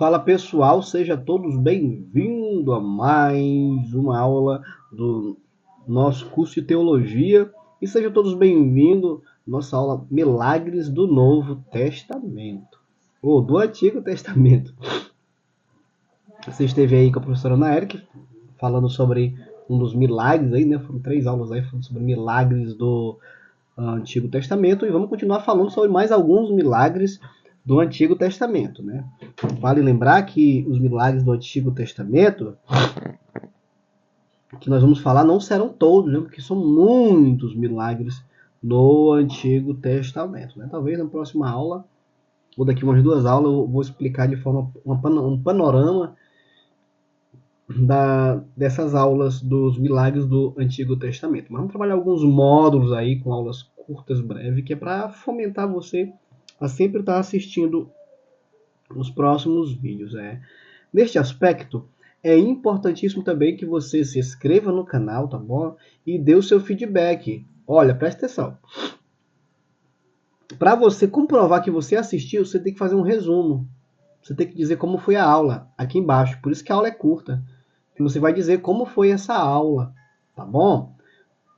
Fala pessoal, sejam todos bem-vindos a mais uma aula do nosso curso de teologia e sejam todos bem-vindos à nossa aula Milagres do Novo Testamento, ou do Antigo Testamento. Você esteve aí com a professora Ana Eric falando sobre um dos milagres aí, né? Foram 3 aulas aí falando sobre milagres do Antigo Testamento e vamos continuar falando sobre mais alguns milagres do Antigo Testamento, né? Vale lembrar que os milagres do Antigo Testamento que nós vamos falar não serão todos, né? Porque são muitos milagres no Antigo Testamento, né? Talvez na próxima aula ou daqui umas 2 aulas eu vou explicar de forma um panorama dessas aulas dos milagres do Antigo Testamento. Mas vamos trabalhar alguns módulos aí com aulas curtas, breves, que é para fomentar você a sempre estar assistindo os próximos vídeos. Neste aspecto, é importantíssimo também que você se inscreva no canal, tá bom? E dê o seu feedback. Olha, presta atenção. Para você comprovar que você assistiu, você tem que fazer um resumo. Você tem que dizer como foi a aula aqui embaixo. Por isso que a aula é curta. Você vai dizer como foi essa aula, tá bom?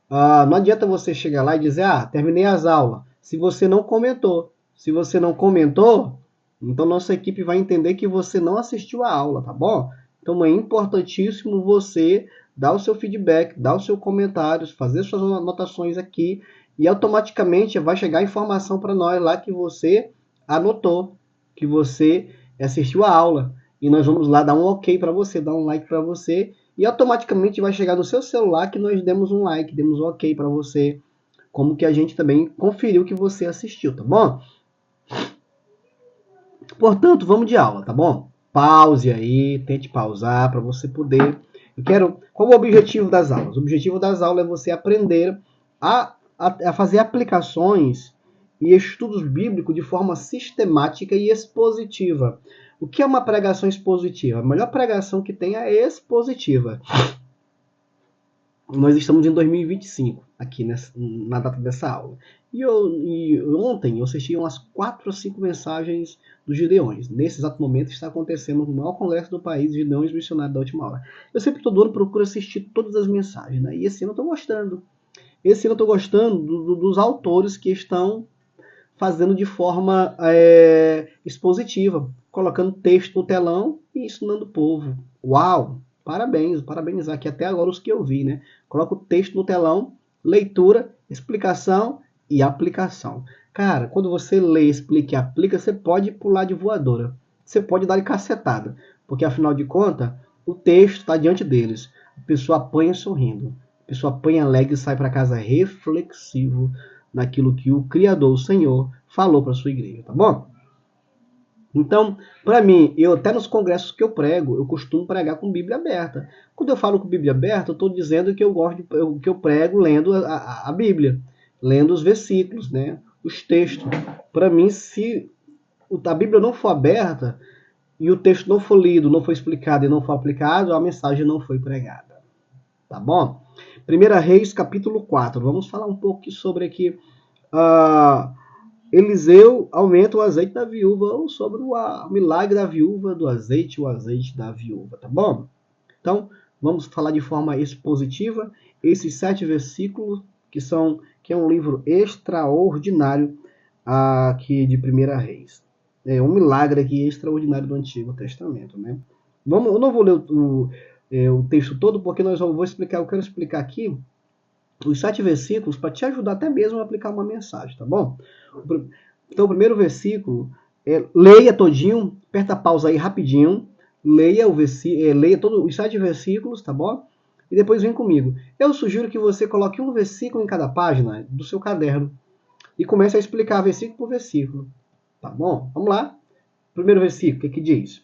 Não adianta você chegar lá e dizer, terminei as aulas, se você não comentou. Se você não comentou, então nossa equipe vai entender que você não assistiu a aula, tá bom? Então é importantíssimo você dar o seu feedback, dar o seu comentário, fazer suas anotações aqui e automaticamente vai chegar a informação para nós lá que você anotou, que você assistiu a aula. E nós vamos lá dar um ok para você, dar um like para você e automaticamente vai chegar no seu celular que nós demos um like, demos um ok para você, como que a gente também conferiu que você assistiu, tá bom? Portanto, vamos de aula, tá bom? Pause aí, tente pausar para você poder... Qual é o objetivo das aulas? O objetivo das aulas é você aprender a fazer aplicações e estudos bíblicos de forma sistemática e expositiva. O que é uma pregação expositiva? A melhor pregação que tem é expositiva. Nós estamos em 2025, aqui na data dessa aula. E ontem eu assisti umas 4 ou 5 mensagens dos Gideões. Nesse exato momento está acontecendo o maior congresso do país, Gideões Missionários da Última Hora. Eu sempre todo ano procuro assistir todas as mensagens, né? E esse ano eu estou gostando. Esse ano eu estou gostando dos autores que estão fazendo de forma expositiva, colocando texto no telão e ensinando o povo. Uau! Parabenizar aqui até agora os que eu vi, né? Coloca o texto no telão, leitura, explicação e aplicação. Cara, quando você lê, explica e aplica, você pode pular de voadora. Você pode dar de cacetada, porque afinal de contas, o texto está diante deles. A pessoa apanha sorrindo, a pessoa apanha alegre e sai para casa reflexivo naquilo que o Criador, o Senhor, falou para a sua igreja, tá bom? Então, para mim, eu até nos congressos que eu prego, eu costumo pregar com Bíblia aberta. Quando eu falo com Bíblia aberta, eu estou dizendo que eu gosto que eu prego lendo a Bíblia, lendo os versículos, né? Os textos. Para mim, se a Bíblia não for aberta e o texto não for lido, não for explicado e não for aplicado, a mensagem não foi pregada. Tá bom? 1 Reis, capítulo 4. Vamos falar um pouco sobre aqui. Eliseu aumenta o azeite da viúva, ou sobre o milagre da viúva, do azeite, o azeite da viúva, tá bom? Então, vamos falar de forma expositiva esses 7 versículos, que é um livro extraordinário aqui de 1 Reis. É um milagre aqui extraordinário do Antigo Testamento, né? Eu não vou ler o texto todo, porque eu quero explicar aqui os 7 versículos para te ajudar até mesmo a aplicar uma mensagem, tá bom? Então, o primeiro versículo, leia todinho, aperta a pausa aí rapidinho, leia todos os 7 versículos, tá bom? E depois vem comigo. Eu sugiro que você coloque um versículo em cada página do seu caderno e comece a explicar versículo por versículo, tá bom? Vamos lá? Primeiro versículo, o que diz?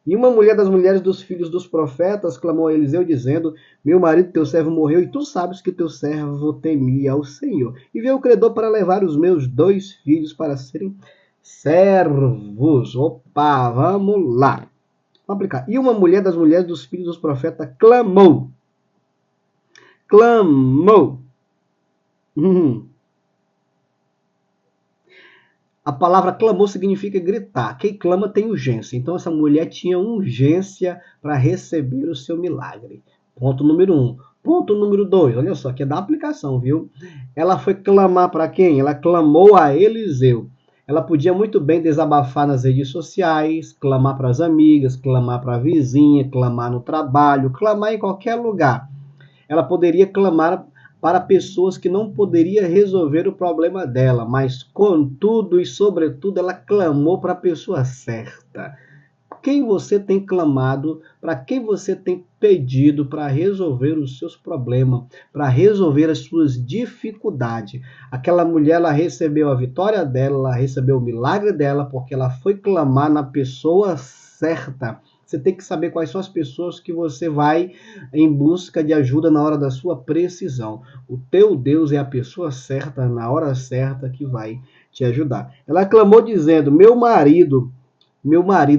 E uma mulher das mulheres dos filhos dos profetas clamou a Eliseu, dizendo: Meu marido, teu servo, morreu, e tu sabes que teu servo temia ao Senhor. E veio o credor para levar os meus 2 filhos para serem servos. Opa, vamos lá. Vamos aplicar. E uma mulher das mulheres dos filhos dos profetas clamou. A palavra clamou significa gritar. Quem clama tem urgência. Então essa mulher tinha urgência para receber o seu milagre. Ponto número 1. Ponto número 2. Olha só, que é da aplicação, viu? Ela foi clamar para quem? Ela clamou a Eliseu. Ela podia muito bem desabafar nas redes sociais, clamar para as amigas, clamar para a vizinha, clamar no trabalho, clamar em qualquer lugar. Ela poderia clamar para pessoas que não poderia resolver o problema dela, mas contudo e sobretudo ela clamou para a pessoa certa. Quem você tem clamado, para quem você tem pedido para resolver os seus problemas, para resolver as suas dificuldades. Aquela mulher, ela recebeu a vitória dela, ela recebeu o milagre dela, porque ela foi clamar na pessoa certa. Você tem que saber quais são as pessoas que você vai em busca de ajuda na hora da sua precisão. O teu Deus é a pessoa certa, na hora certa, que vai te ajudar. Ela clamou dizendo, meu marido,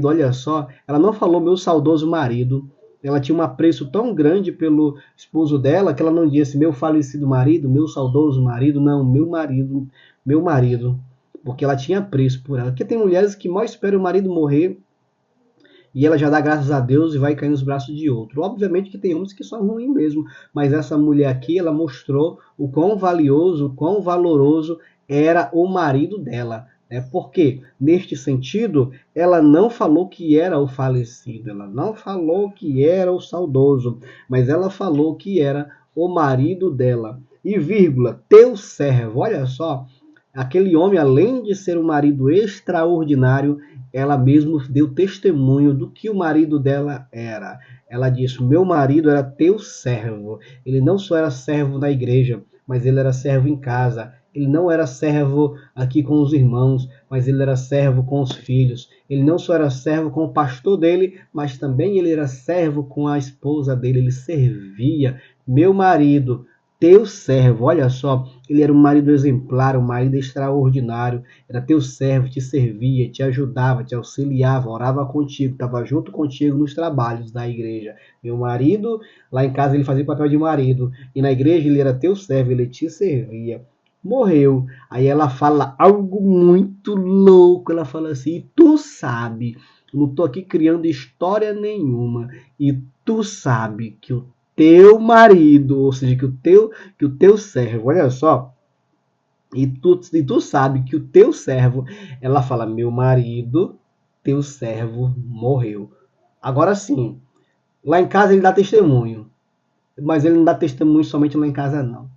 olha só, ela não falou meu saudoso marido, ela tinha um apreço tão grande pelo esposo dela que ela não disse meu falecido marido, meu saudoso marido, não, meu marido, porque ela tinha apreço por ela. Porque tem mulheres que mal esperam o marido morrer e ela já dá graças a Deus e vai cair nos braços de outro. Obviamente que tem homens que são ruins mesmo, mas essa mulher aqui, ela mostrou o quão valioso, o quão valoroso era o marido dela. Porque, neste sentido, ela não falou que era o falecido, ela não falou que era o saudoso, mas ela falou que era o marido dela. E vírgula, teu servo, olha só, aquele homem, além de ser um marido extraordinário, ela mesmo deu testemunho do que o marido dela era. Ela disse, meu marido era teu servo. Ele não só era servo na igreja, mas ele era servo em casa. Ele não era servo aqui com os irmãos, mas ele era servo com os filhos. Ele não só era servo com o pastor dele, mas também ele era servo com a esposa dele. Ele servia. Meu marido, teu servo, olha só, ele era um marido exemplar, um marido extraordinário, era teu servo, te servia, te ajudava, te auxiliava, orava contigo, estava junto contigo nos trabalhos da igreja. Meu marido, lá em casa ele fazia o papel de marido, e na igreja ele era teu servo, ele te servia. Morreu. Aí ela fala algo muito louco, ela fala assim, tu sabe, não estou aqui criando história nenhuma, e tu sabe que o teu marido, ou seja, que o teu servo, olha só, e tu sabe que o teu servo, ela fala, meu marido, teu servo morreu. Agora sim, lá em casa ele dá testemunho, mas ele não dá testemunho somente lá em casa não.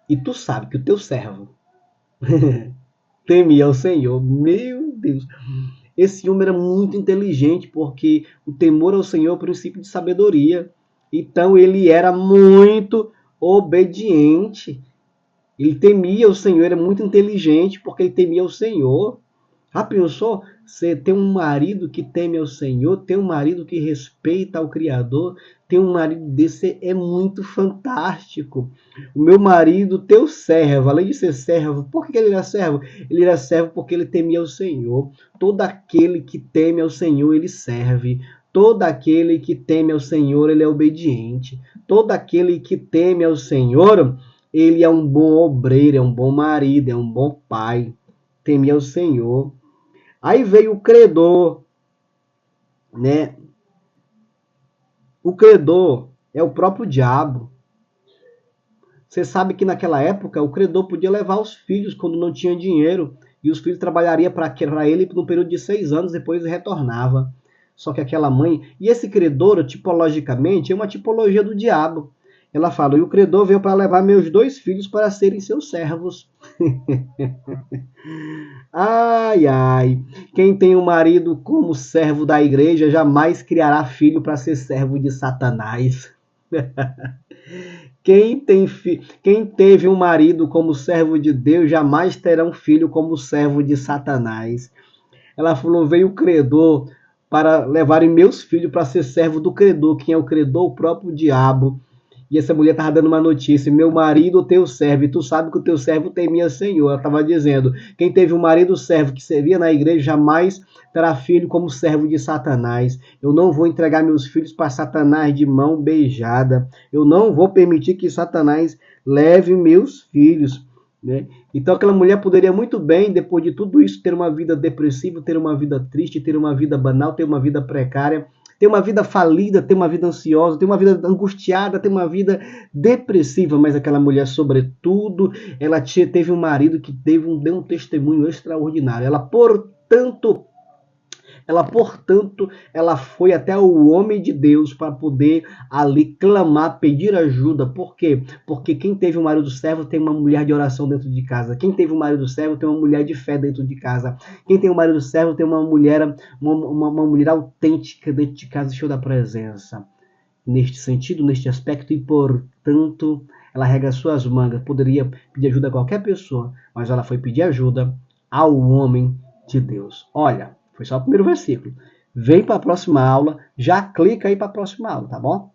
E tu sabe que o teu servo temia o Senhor, meu Deus. Esse homem era muito inteligente, porque o temor ao Senhor é o princípio de sabedoria. Então ele era muito obediente. Ele temia o Senhor, era muito inteligente porque ele temia o Senhor. Já pensou? Você tem um marido que teme ao Senhor, tem um marido que respeita ao Criador, tem um marido desse, é muito fantástico. O meu marido, teu servo, além de ser servo, por que ele era servo? Ele era servo porque ele temia ao Senhor. Todo aquele que teme ao Senhor, ele serve. Todo aquele que teme ao Senhor, ele é obediente. Todo aquele que teme ao Senhor, ele é um bom obreiro, é um bom marido, é um bom pai. Temia ao Senhor. Aí veio o credor, né? O credor é o próprio diabo. Você sabe que naquela época o credor podia levar os filhos quando não tinha dinheiro, e os filhos trabalhariam para ele no período de 6 anos, depois retornava. Só que aquela mãe... E esse credor, tipologicamente, é uma tipologia do diabo. Ela fala, e o credor veio para levar meus 2 filhos para serem seus servos. Ai, ai. Quem tem um marido como servo da igreja jamais criará filho para ser servo de Satanás. Quem teve um marido como servo de Deus jamais terá um filho como servo de Satanás. Ela falou, veio o credor para levarem meus filhos para ser servo do credor. Quem é o credor? O próprio diabo. E essa mulher estava dando uma notícia, meu marido, o teu servo, e tu sabe que o teu servo temia Senhor. Ela estava dizendo, quem teve um marido servo que servia na igreja, jamais terá filho como servo de Satanás. Eu não vou entregar meus filhos para Satanás de mão beijada. Eu não vou permitir que Satanás leve meus filhos. né? Então aquela mulher poderia muito bem, depois de tudo isso, ter uma vida depressiva, ter uma vida triste, ter uma vida banal, ter uma vida precária, ter uma vida falida, ter uma vida ansiosa, ter uma vida angustiada, ter uma vida depressiva. Mas aquela mulher, sobretudo, ela teve um marido que deu um testemunho extraordinário. Portanto, ela foi até o homem de Deus para poder ali clamar, pedir ajuda. Por quê? Porque quem teve um marido servo tem uma mulher de oração dentro de casa. Quem teve um marido servo tem uma mulher de fé dentro de casa. Quem tem um marido servo tem uma mulher autêntica dentro de casa, cheia da presença. Neste sentido, neste aspecto, e portanto, ela rega suas mangas. Poderia pedir ajuda a qualquer pessoa, mas ela foi pedir ajuda ao homem de Deus. Olha, foi só o primeiro versículo. Vem para a próxima aula, já clica aí para a próxima aula, tá bom?